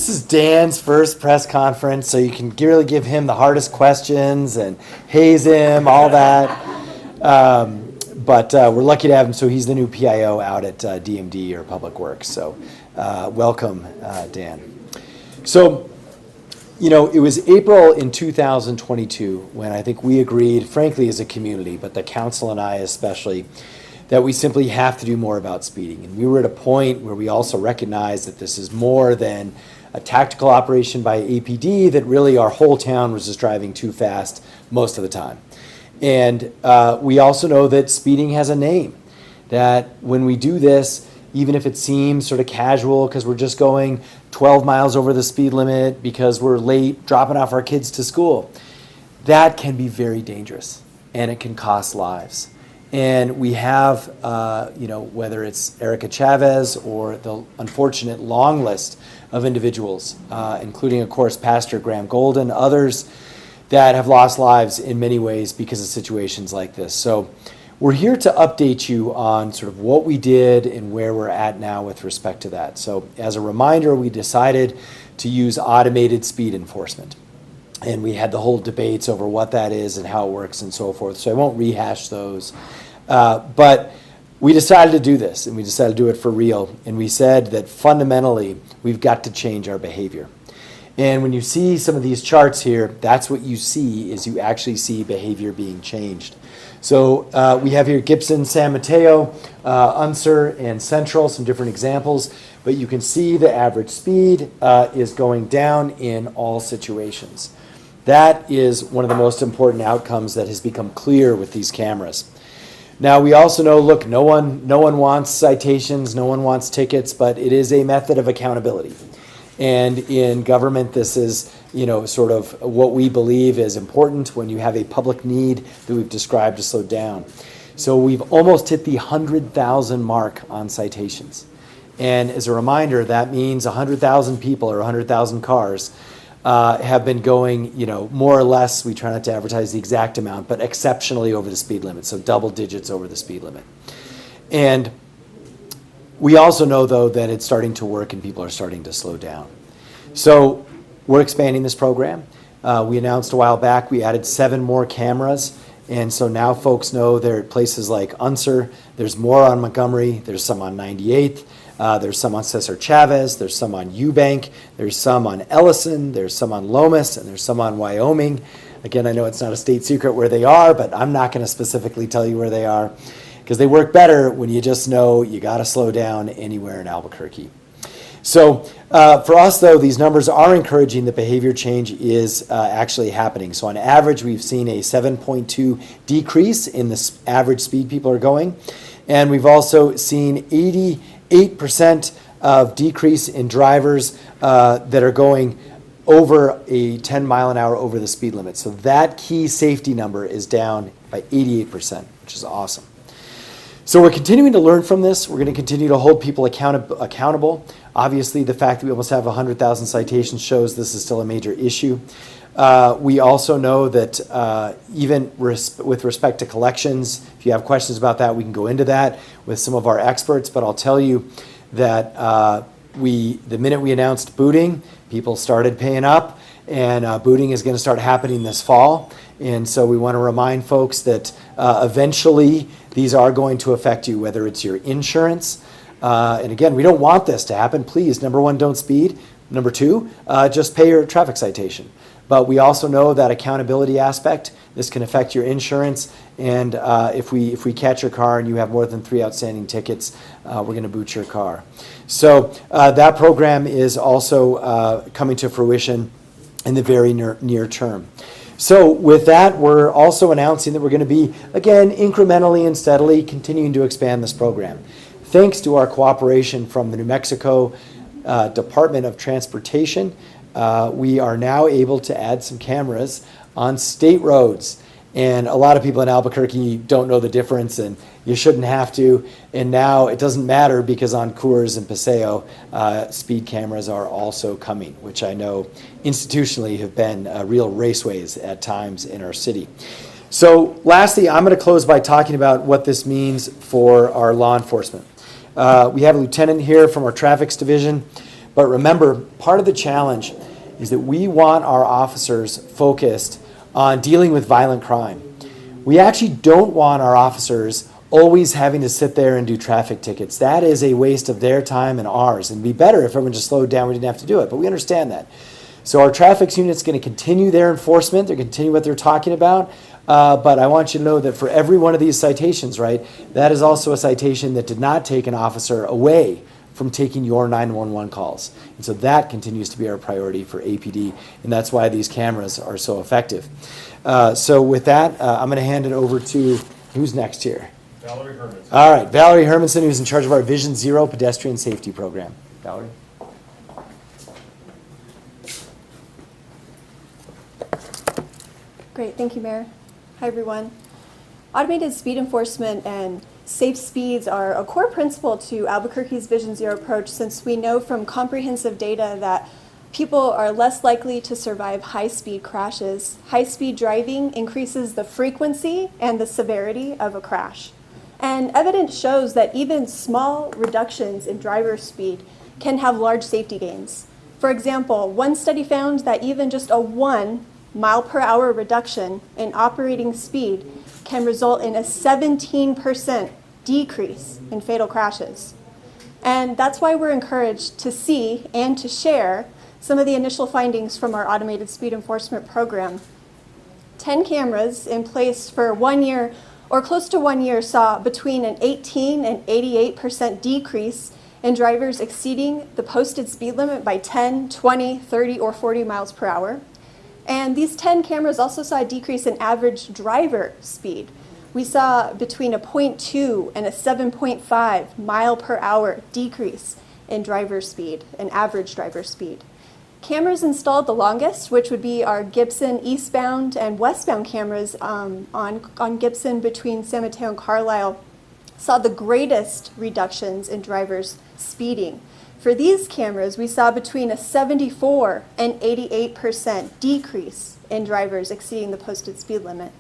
This is Dan's first press conference, so you can really give him the hardest questions and haze him, all that. But we're lucky to have him. So he's the new PIO out at DMD or Public Works. So welcome, Dan. So, you know, it was April in 2022 when I think we agreed, frankly, as a community, but the council and I especially, that we simply have to do more about speeding. And we were at a point where we also recognized that this is more than a tactical operation by APD, that really our whole town was just driving too fast most of the time. And we also know that speeding has a name, that when we do this, even if it seems sort of casual because we're just going 12 miles over the speed limit because we're late dropping off our kids to school, that can be very dangerous and it can cost lives. And we have, you know, whether it's Erica Chavez or the unfortunate long list of individuals, including, of course, Pastor Graham Golden, others that have lost lives in many ways because of situations like this. So we're here to update you on sort of what we did and where we're at now with respect to that. So as a reminder, we decided to use automated speed enforcement. And we had the whole debates over what that is and how it works and so forth. So I won't rehash those. But we decided to do this, and we decided to do it for real. And we said that fundamentally, we've got to change our behavior. And when you see some of these charts here, that's what you see, is you actually see behavior being changed. So we have here Gibson, San Mateo, Unser, and Central, some different examples. But you can see the average speed is going down in all situations. That is one of the most important outcomes that has become clear with these cameras. Now, we also know, look, no one wants citations, no one wants tickets, but it is a method of accountability. And in government, this is, you know, sort of what we believe is important when you have a public need that we've described to slow down. So we've almost hit the 100,000 mark on citations. And as a reminder, that means 100,000 people or 100,000 cars have been going, you know, more or less, we try not to advertise the exact amount, but exceptionally over the speed limit, so double digits over the speed limit. And we also know, though, that it's starting to work and people are starting to slow down. So we're expanding this program. We announced a while back we added 7 more cameras, and so now folks know there are places like Unser, there's more on Montgomery, there's some on 98th, there's some on Cesar Chavez, there's some on Eubank, there's some on Ellison, there's some on Lomas, and there's some on Wyoming. Again, I know it's not a state secret where they are, but I'm not going to specifically tell you where they are because they work better when you just know you got to slow down anywhere in Albuquerque. So for us, though, these numbers are encouraging that behavior change is actually happening. So on average, we've seen a 7.2 decrease in the average speed people are going. And we've also seen 88% of decrease in drivers that are going over a 10 mile an hour over the speed limit. So that key safety number is down by 88%, which is awesome. So we're continuing to learn from this. We're going to continue to hold people accountable. Obviously, the fact that we almost have 100,000 citations shows this is still a major issue. We also know that even with respect to collections, if you have questions about that, we can go into that with some of our experts. But I'll tell you that the minute we announced booting, people started paying up, and booting is going to start happening this fall. And so we want to remind folks that eventually these are going to affect you, whether it's your insurance. And again, we don't want this to happen. Please, number one, don't speed. Number two, just pay your traffic citation. But we also know that accountability aspect, this can affect your insurance. And if we catch your car and you have more than 3 outstanding tickets, we're going to boot your car. So that program is also coming to fruition in the very near term. So with that, we're also announcing that we're going to be, again, incrementally and steadily continuing to expand this program. Thanks to our cooperation from the New Mexico Department of Transportation, we are now able to add some cameras on state roads. And a lot of people in Albuquerque don't know the difference, and you shouldn't have to. And now it doesn't matter because on Coors and Paseo, speed cameras are also coming, which I know institutionally have been real raceways at times in our city. So lastly, I'm going to close by talking about what this means for our law enforcement. We have a lieutenant here from our traffics division, But remember, part of the challenge is that we want our officers focused on dealing with violent crime. We actually don't want our officers always having to sit there and do traffic tickets. That is a waste of their time and ours. And it'd be better if everyone just slowed down, we didn't have to do it, but we understand that. So our traffic unit's going to continue their enforcement, they're going to continue what they're talking about, but I want you to know that for every one of these citations, right, that is also a citation that did not take an officer away from taking your 911 calls. And so that continues to be our priority for APD, and that's why these cameras are so effective. So with that, I'm going to hand it over to, who's next here? Valerie Hermanson. All right, Valerie Hermanson, who's in charge of our Vision Zero pedestrian safety program. Valerie? Great, thank you, Mayor. Hi, everyone. Automated speed enforcement and safe speeds are a core principle to Albuquerque's Vision Zero approach, since we know from comprehensive data that people are less likely to survive high-speed crashes. High-speed driving increases the frequency and the severity of a crash. And evidence shows that even small reductions in driver speed can have large safety gains. For example, one study found that even just a 1 mile per hour reduction in operating speed can result in a 17% decrease in fatal crashes. And that's why we're encouraged to see and to share some of the initial findings from our automated speed enforcement program. 10 cameras in place for 1 year or close to 1 year saw between an 18 and 88% decrease in drivers exceeding the posted speed limit by 10, 20, 30, or 40 miles per hour. And these 10 cameras also saw a decrease in average driver speed. We saw between a 0.2 and a 7.5 mile per hour decrease in driver speed, and average driver speed. Cameras installed the longest, which would be our Gibson eastbound and westbound cameras on Gibson between San Mateo and Carlisle, saw the greatest reductions in drivers speeding. For these cameras, we saw between a 74 and 88% decrease in drivers exceeding the posted speed limit.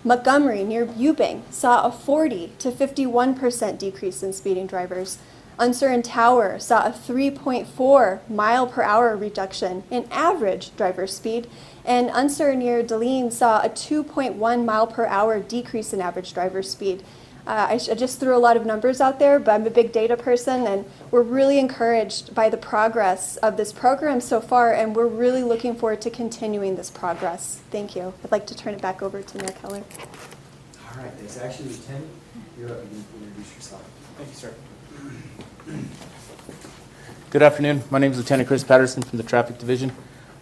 Montgomery, near Eubank, saw a 40 to 51% decrease in speeding drivers. Unser and Tower saw a 3.4 mile per hour reduction in average driver speed, and Unser near Deline saw a 2.1 mile per hour decrease in average driver speed. I just threw a lot of numbers out there, but I'm a big data person, and we're really encouraged by the progress of this program so far, and we're really looking forward to continuing this progress. Thank you. I'd like to turn it back over to Mayor Keller. All right, thanks. Actually, Lieutenant, you're up. You can introduce yourself. Thank you, sir. Good afternoon. My name is Lieutenant Chris Patterson from the Traffic Division.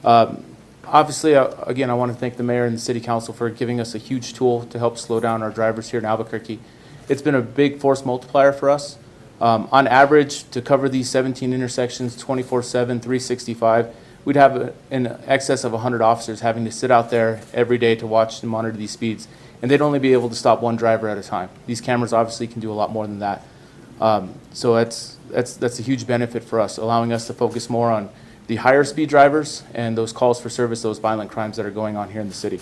Obviously, again, I want to thank the Mayor and the City Council for giving us a huge tool to help slow down our drivers here in Albuquerque. It's been a big force multiplier for us. On average, to cover these 17 intersections 24/7, 365, we'd have in excess of 100 officers having to sit out there every day to watch and monitor these speeds. And they'd only be able to stop one driver at a time. These cameras obviously can do a lot more than that. So that's a huge benefit for us, allowing us to focus more on the higher speed drivers and those calls for service, those violent crimes that are going on here in the city.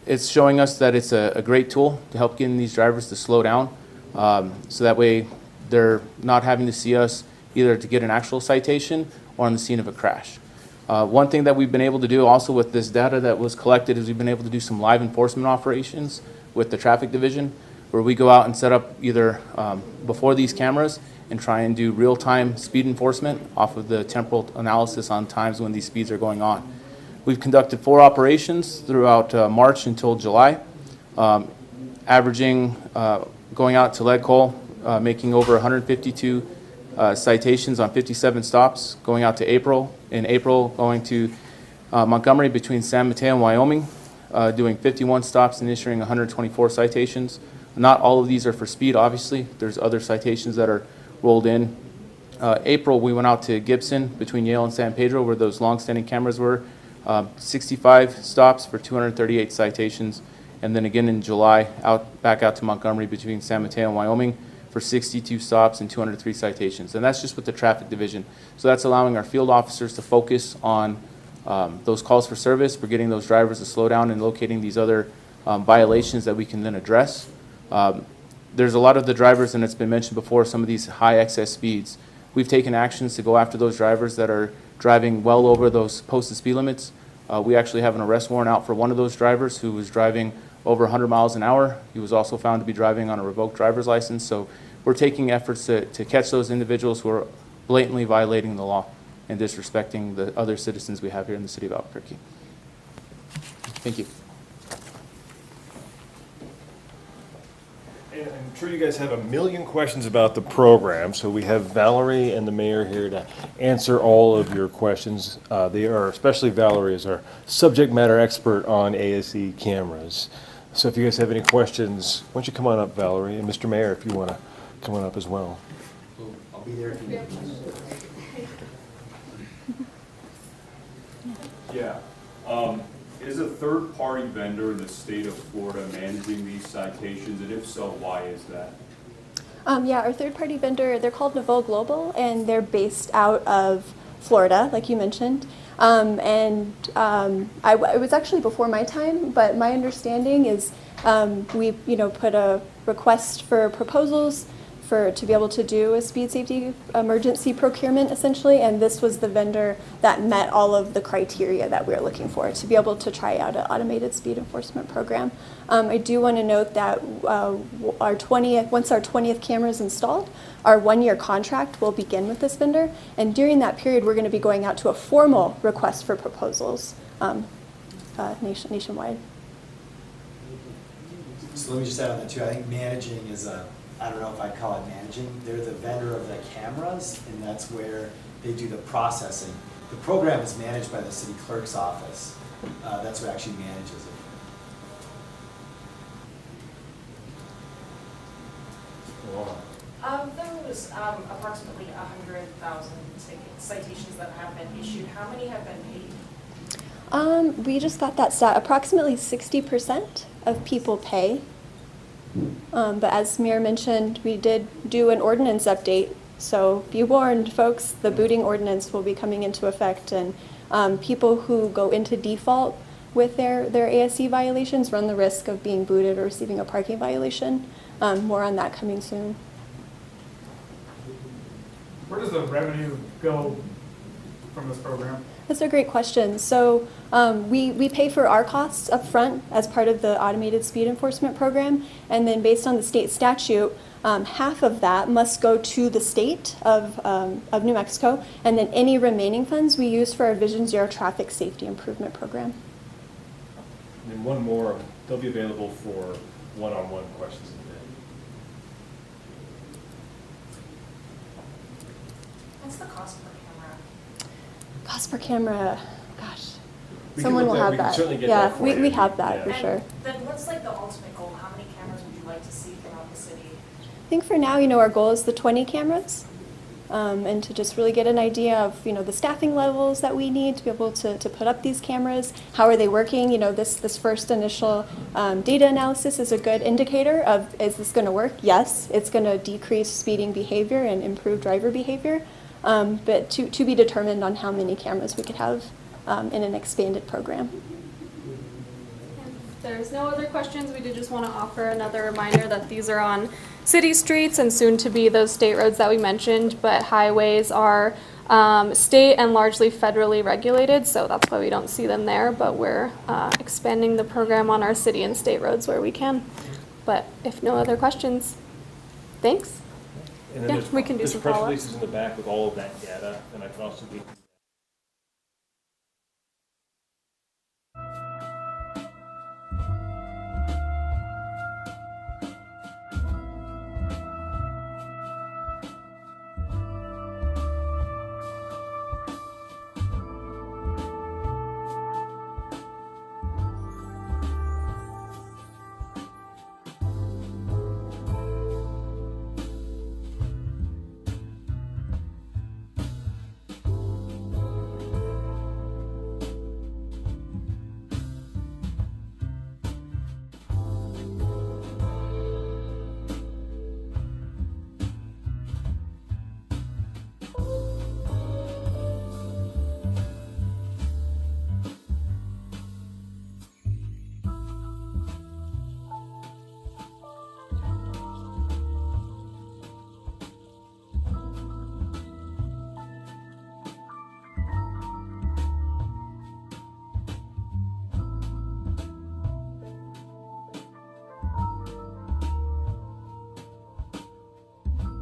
It's showing us that it's a great tool to help getting these drivers to slow down, so that way they're not having to see us either to get an actual citation or on the scene of a crash. One thing that we've been able to do also with this data that was collected is we've been able to do some live enforcement operations with the Traffic Division, where we go out and set up either before these cameras and try and do real-time speed enforcement off of the temporal analysis on times when these speeds are going on. We've conducted 4 operations throughout March until July, averaging going out to Lead Coal, making over 152 citations on 57 stops, going out to April. In April, going to Montgomery between San Mateo and Wyoming, doing 51 stops and issuing 124 citations. Not all of these are for speed, obviously. There's other citations that are rolled in. April, we went out to Gibson between Yale and San Pedro, where those long-standing cameras were. 65 stops for 238 citations. And then again in July, back out to Montgomery between San Mateo and Wyoming for 62 stops and 203 citations. And that's just with the Traffic Division. So that's allowing our field officers to focus on those calls for service. We're getting those drivers to slow down and locating these other violations that we can then address. There's a lot of the drivers, and it's been mentioned before, some of these high excess speeds. we've taken actions to go after those drivers that are driving well over those posted speed limits. We actually have an arrest warrant out for one of those drivers who was driving over 100 miles an hour. He was also found to be driving on a revoked driver's license. So we're taking efforts to catch those individuals who are blatantly violating the law and disrespecting the other citizens we have here in the city of Albuquerque. Thank you. And I'm sure you guys have a million questions about the program, so we have Valerie and the mayor here to answer all of your questions. Especially Valerie is our subject matter expert on ASE cameras. So if you guys have any questions, why don't you come on up, Valerie, and Mr. Mayor, if you want to come on up as well. I'll be there if you need me. Yeah. Is a third-party vendor in the state of Florida managing these citations, and if so, why is that? Yeah, our third-party vendor, they're called Nouveau Global, and they're based out of Florida, like you mentioned. It was actually before my time, but my understanding is we, put a request for proposals to be able to do a speed safety emergency procurement, essentially, and this was the vendor that met all of the criteria that we were looking for to be able to try out an automated speed enforcement program. I do want to note that once our 20th camera is installed, our 1-year contract will begin with this vendor, and during that period, we're going to be going out to a formal request for proposals nationwide. So let me just add on that too. I think managing is I don't know if I'd call it managing. They're the vendor of the cameras, and that's where they do the processing. The program is managed by the city clerk's office. That's who actually manages it. There was approximately 100,000 citations that have been issued. How many have been paid? We just got that stat. Approximately 60% of people pay. But as Mayor mentioned, we did do an ordinance update. So be warned, folks, the booting ordinance will be coming into effect, and people who go into default with their ASE violations run the risk of being booted or receiving a parking violation. More on that coming soon. Where does the revenue go from this program? That's a great question. So we pay for our costs up front as part of the automated speed enforcement program, and then based on the state statute, half of that must go to the state of New Mexico, and then any remaining funds we use for our Vision Zero traffic safety improvement program. And then one more, they'll be available for one-on-one questions. What's the cost per camera? Cost per camera, gosh, We can someone look will that- have we can that. certainly get Yeah, that for we you. have that Yeah. for And sure. then what's like the ultimate goal? How many cameras would you like to see throughout the city? I think for now, our goal is the 20 cameras, and to just really get an idea of, the staffing levels that we need to be able to put up these cameras. How are they working? This first initial data analysis is a good indicator of, is this going to work? Yes, it's going to decrease speeding behavior and improve driver behavior, but to be determined on how many cameras we could have in an expanded program. If there's no other questions, we did just want to offer another reminder that these are on city streets and soon to be those state roads that we mentioned, but highways are state and largely federally regulated, so that's why we don't see them there, but we're expanding the program on our city and state roads where we can. But if no other questions, thanks. And then Yeah, there's- we can do there's some press follow-ups. releases in the back with all of that data, and I can also be